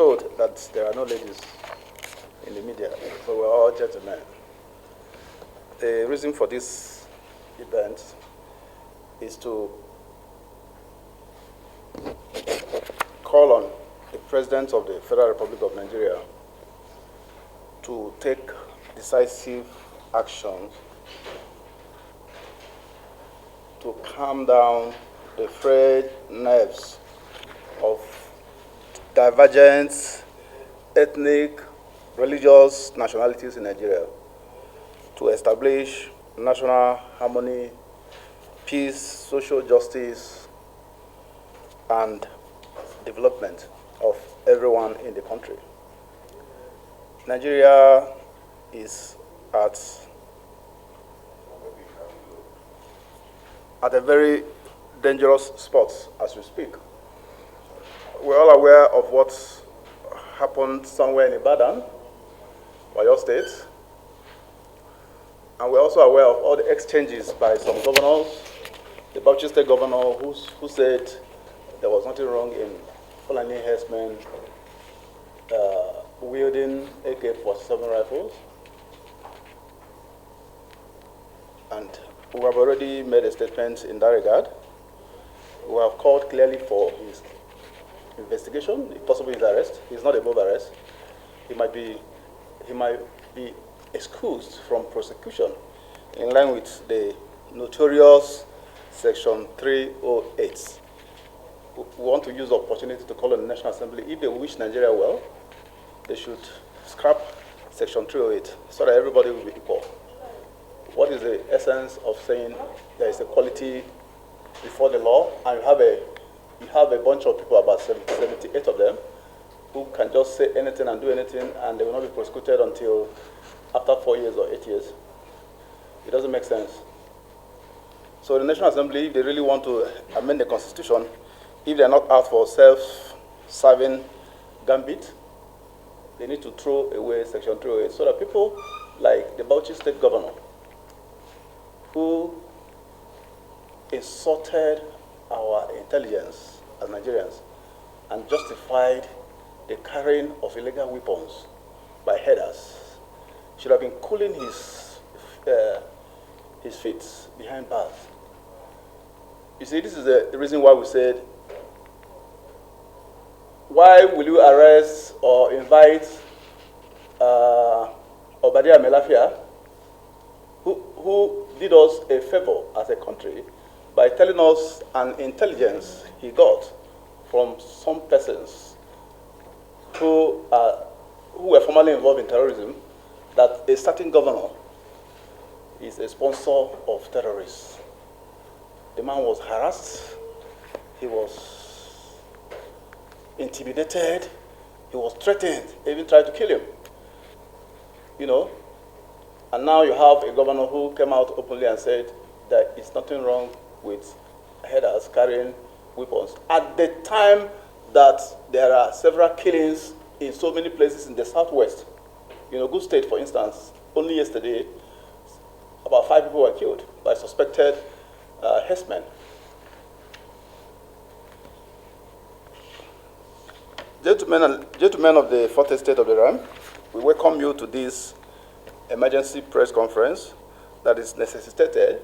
told that there are no ladies in the media, so we're all gentlemen. The reason for this event is to call on the President of the Federal Republic of Nigeria to take decisive actions to calm down the frayed nerves of divergent ethnic, religious nationalities in Nigeria, to establish national harmony, peace, social justice, and development of everyone in the country. Nigeria is at a very dangerous spot as we speak. We're all aware of what happened somewhere in Ibadan, Oyo State, and we're also aware of all the exchanges by some governors, the Bauchi State governor who said there was nothing wrong in Fulani herdsmen wielding AK-47 rifles. And we have already made a statement in that regard. We have called clearly for his investigation, if possible his arrest. He's not above arrest. He might be excused from prosecution in line with the notorious Section 308. We want to use the opportunity to call on the National Assembly. If they wish Nigeria well, they should scrap Section 308 so that everybody will be equal. What is the essence of saying there is equality before the law, and you have a bunch of people, about 78 of them, who can just say anything and do anything, and they will not be prosecuted until after 4 years or 8 years? It doesn't make sense. So the National Assembly, if they really want to amend the Constitution, if they're not out for self-serving gambit, they need to throw away Section 308 so that people like the Bauchi State governor, who insulted our intelligence as Nigerians and justified the carrying of illegal weapons by headers, should have been cooling his feet behind bars. You see, this is the reason why we said, why will you arrest or invite Obadiah Melafia, who did us a favor as a country by telling us an intelligence he got from some persons who were formerly involved in terrorism, that a certain governor is a sponsor of terrorists. The man was harassed, he was intimidated, he was threatened, they even tried to kill him. You know, and now you have a governor who came out openly and said that it's nothing wrong with headers carrying weapons. At the time that there are several killings in so many places in the southwest, in Ogun State, for instance, only yesterday, about 5 people were killed by suspected herdsmen. Gentlemen of the Fourth Estate of the Realm, we welcome you to this emergency press conference that is necessitated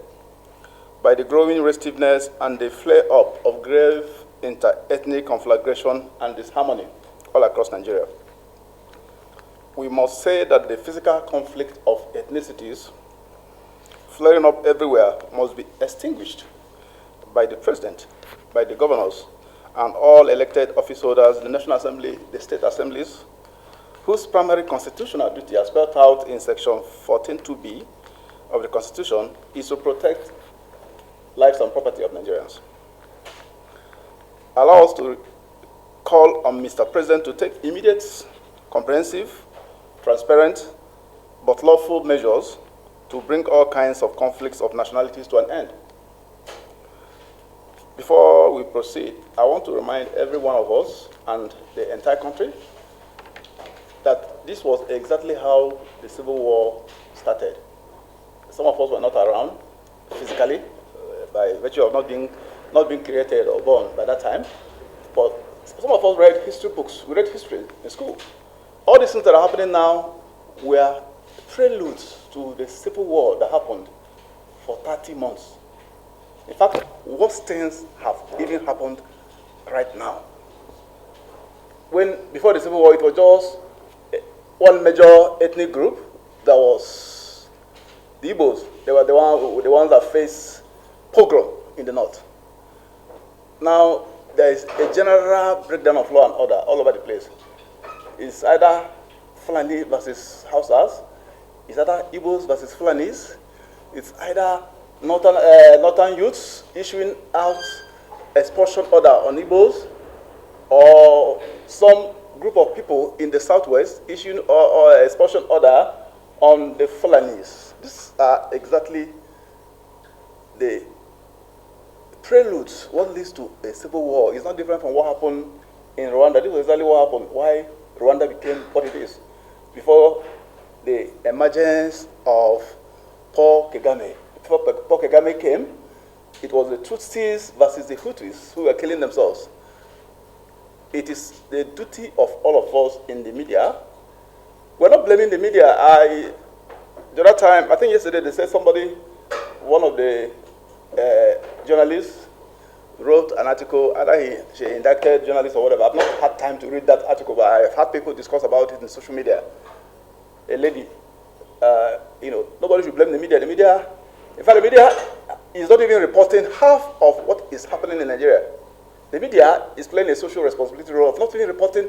by the growing restiveness and the flare-up of grave inter-ethnic conflagration and disharmony all across Nigeria. We must say that the physical conflict of ethnicities flaring up everywhere must be extinguished by the President, by the governors, and all elected office holders, the National Assembly, the state assemblies, whose primary constitutional duty, as spelled out in Section 14(2)(b) of the Constitution, is to protect lives and property of Nigerians. Allow us to call on Mr. President to take immediate, comprehensive, transparent, but lawful measures to bring all kinds of conflicts of nationalities to an end. Before we proceed, I want to remind every one of us and the entire country that this was exactly how the Civil War started. Some of us were not around physically by virtue of not being created or born by that time, but Some of us read history books. We read history in school. All these things that are happening now were preludes to the civil war that happened for 30 months. In fact, worse things have even happened right now. Before the civil war, it was just one major ethnic group, that was the Igbos. They were the ones that faced pogrom in the north. Now, there is a general breakdown of law and order all over the place. It's either Fulani versus Hausas, it's either Igbos versus Fulanis, it's either northern youths issuing out expulsion order on Igbos, or some group of people in the southwest issuing or expulsion order on the Fulanis. These are exactly the preludes, what leads to a civil war. It's not different from what happened in Rwanda. This was exactly what happened, why Rwanda became what it is. Before the emergence of Paul Kagame. Before Paul Kagame came, it was the Tutsis versus the Hutus who were killing themselves. It is the duty of all of us in the media. We're not blaming the media. The other time, I think yesterday, they said somebody, one of the journalists wrote an article, either she indicted journalists or whatever. I've not had time to read that article, but I've had people discuss about it in social media. A lady, nobody should blame the media. The media, in fact, the media is not even reporting half of what is happening in Nigeria. The media is playing a social responsibility role of not even reporting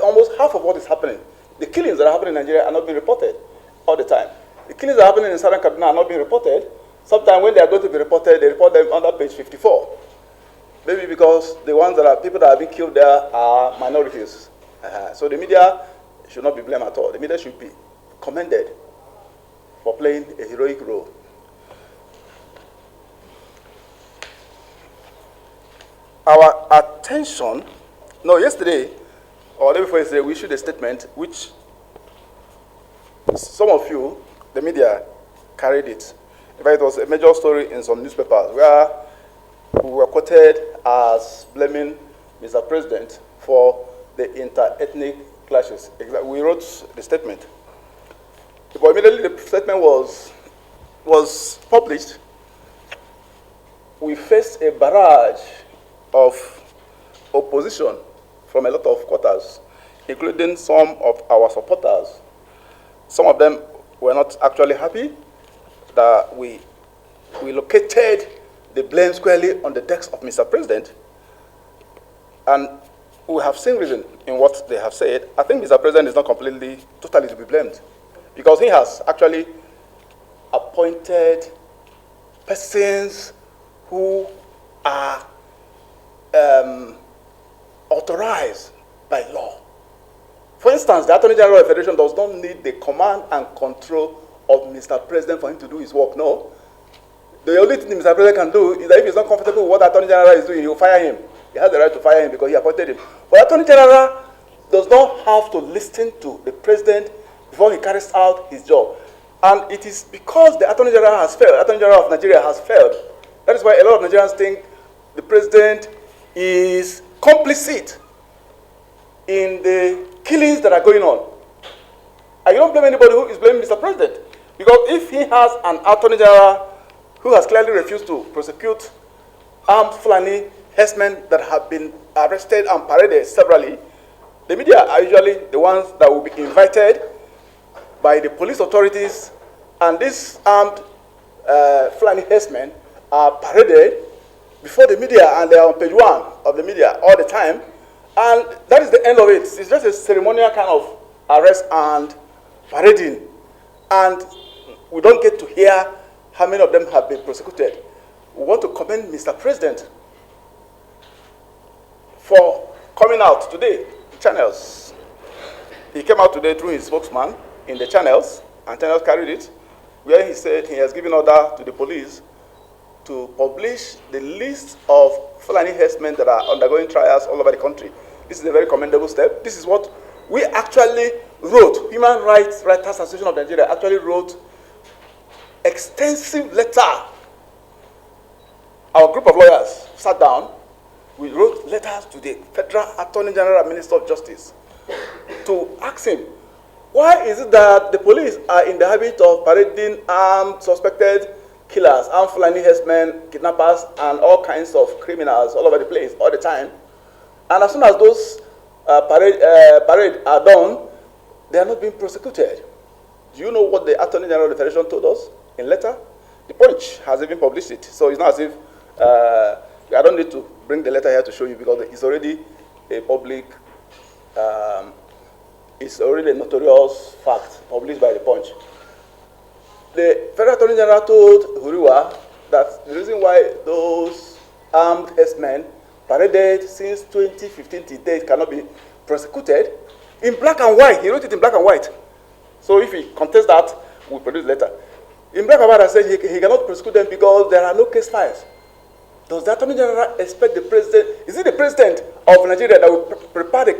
almost half of what is happening. The killings that are happening in Nigeria are not being reported all the time. The killings that are happening in Southern Kaduna are not being reported. Sometimes when they are going to be reported, they report them under page 54. Maybe because the ones that are people that are being killed there are minorities. So the media should not be blamed at all. The media should be commended for playing a heroic role. Our attention, yesterday, or the day before yesterday, we issued a statement which some of you, the media, carried it. In fact, it was a major story in some newspapers where we were quoted as blaming Mr. President for the inter-ethnic clashes. We wrote the statement. But immediately the statement was published, we faced a barrage of opposition from a lot of quarters, including some of our supporters. Some of them were not actually happy that we located the blame squarely on the decks of Mr. President. And we have seen reason in what they have said. I think Mr. President is not totally to be blamed, because he has actually appointed persons who are authorized by law. For instance, the Attorney General of the Federation does not need the command and control of Mr. President for him to do his work. No. The only thing Mr. President can do is that if he's not comfortable with what the Attorney General is doing, he will fire him. He has the right to fire him because he appointed him. But the Attorney General does not have to listen to the President before he carries out his job. And it is because the Attorney General has failed, the Attorney General of Nigeria has failed. That is why a lot of Nigerians think the President is complicit in the killings that are going on. And you don't blame anybody who is blaming Mr. President. Because if he has an Attorney General who has clearly refused to prosecute armed Fulani herdsmen that have been arrested and paraded severally, the media are usually the ones that will be invited by the police authorities, and these armed Fulani herdsmen are paraded before the media, and they are on page 1 of the media all the time, and that is the end of it. It's just a ceremonial kind of arrest and parading, and we don't get to hear how many of them have been prosecuted. We want to commend Mr. President for coming out today, channels. He came out today through his spokesman in the channels, and channels carried it, where he said he has given order to the police to publish the list of Fulani herdsmen that are undergoing trials all over the country. This is a very commendable step. This is what we actually wrote. Human Rights Writers Association of Nigeria actually wrote extensive letter. Our group of lawyers sat down We wrote letters to the Federal Attorney General and Minister of Justice to ask him, why is it that the police are in the habit of parading armed suspected killers, armed Fulani herdsmen, kidnappers, and all kinds of criminals all over the place all the time? And as soon as those parades are done, they are not being prosecuted. Do you know what the Attorney General of the Federation told us in letter? The Punch has even published it. So it's not as if, I don't need to bring the letter here to show you because it's already a public, it's already a notorious fact published by the Punch. The Federal Attorney General told Huriwa that the reason why those armed herdsmen paraded since 2015 to date cannot be prosecuted in black and white. He wrote it in black and white. So if he contests that, we'll produce a letter. In black and white, I said he cannot prosecute them because there are no case files. Does the Attorney General expect the president? Is it the president of Nigeria that will prepare the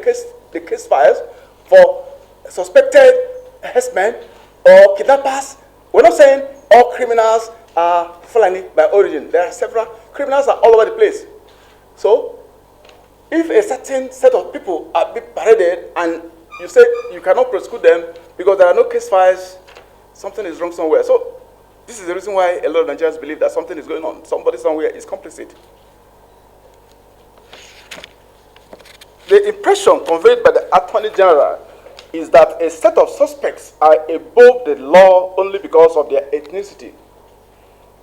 case files for suspected herdsmen or kidnappers? We're not saying all criminals are Fulani by origin. There are several criminals are all over the place. So, if a certain set of people are being paraded and you say you cannot prosecute them because there are no case files, something is wrong somewhere. So, this is the reason why a lot of Nigerians believe that something is going on. Somebody somewhere is complicit. The impression conveyed by the Attorney General is that a set of suspects are above the law only because of their ethnicity.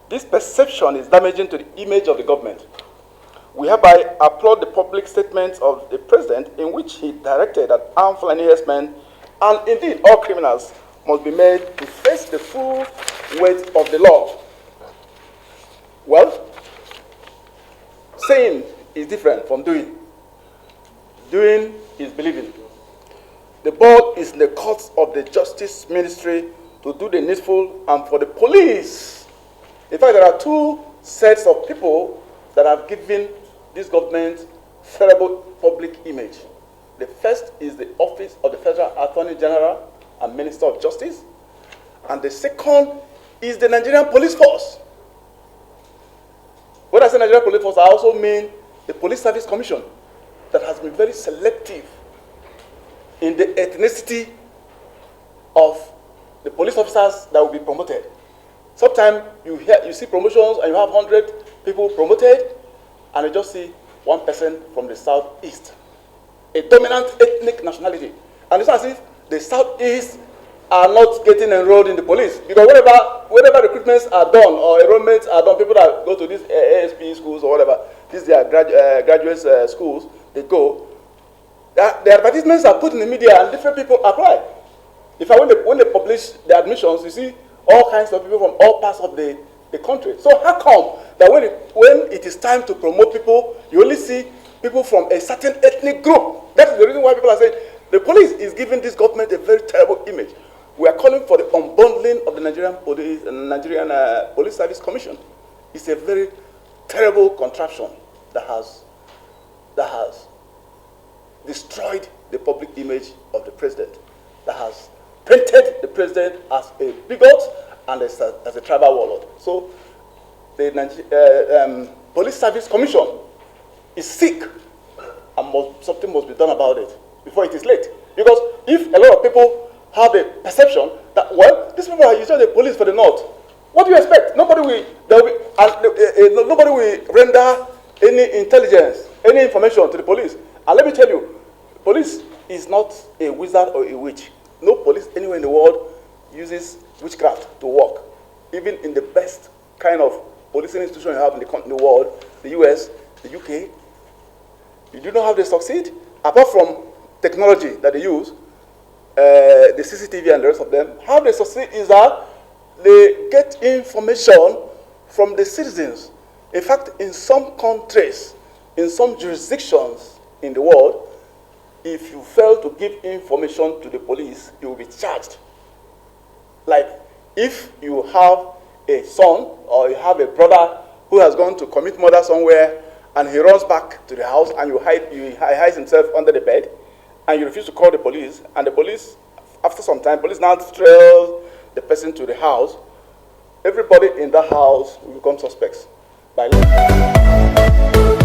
This perception is damaging to the image of the government. We hereby applaud the public statements of the president in which he directed that armed Fulani herdsmen and indeed all criminals must be made to face the full weight of the law. Well, saying is different from doing. Doing is believing. The ball is in the courts of the Justice Ministry to do the needful and for the police. In fact, there are two sets of people that have given this government terrible public image. The first is the office of the Federal Attorney General and Minister of Justice. And the second is the Nigerian Police Force. When I say Nigerian Police Force, I also mean the Police Service Commission that has been very selective in the ethnicity of the police officers that will be promoted. Sometimes you see promotions and you have 100 people promoted and you just see one person from the southeast, a dominant ethnic nationality. And it's as if the southeast are not getting enrolled in the police because whenever recruitments are done or enrollments are done, people that go to these ASP schools or whatever, these are graduate schools, they go. The advertisements are put in the media and different people apply. In fact, when they publish the admissions, you see all kinds of people from all parts of the country. So how come that when it is time to promote people, you only see people from a certain ethnic group? That is the reason why people are saying the police is giving this government a very terrible image. We are calling for the unbundling of the Nigerian Police Service Commission. It's a very terrible contraption that has destroyed the public image of the president, that has painted the president as a bigot and as a tribal warlord. So the Police Service Commission is sick and something must be done about it before it is late. Because if a lot of people have a perception that, well, these people are usually the police for the north, what do you expect? Nobody will render any intelligence, any information to the police. And let me tell you, police is not a wizard or a witch. No police anywhere in the world uses witchcraft to work. Even in the best kind of policing institution you have in the world, the US, the UK, you do know how they succeed? Apart from technology that they use, the CCTV and the rest of them, how they succeed is that they get information from the citizens. In fact, in some countries, in some jurisdictions in the world, if you fail to give information to the police, you will be charged. Like if you have a son or you have a brother who has gone to commit murder somewhere and he runs back to the house and he hides himself under the bed and you refuse to call the police, and the police, after some time, police now trails the person to the house, everybody in the house will become suspects by law.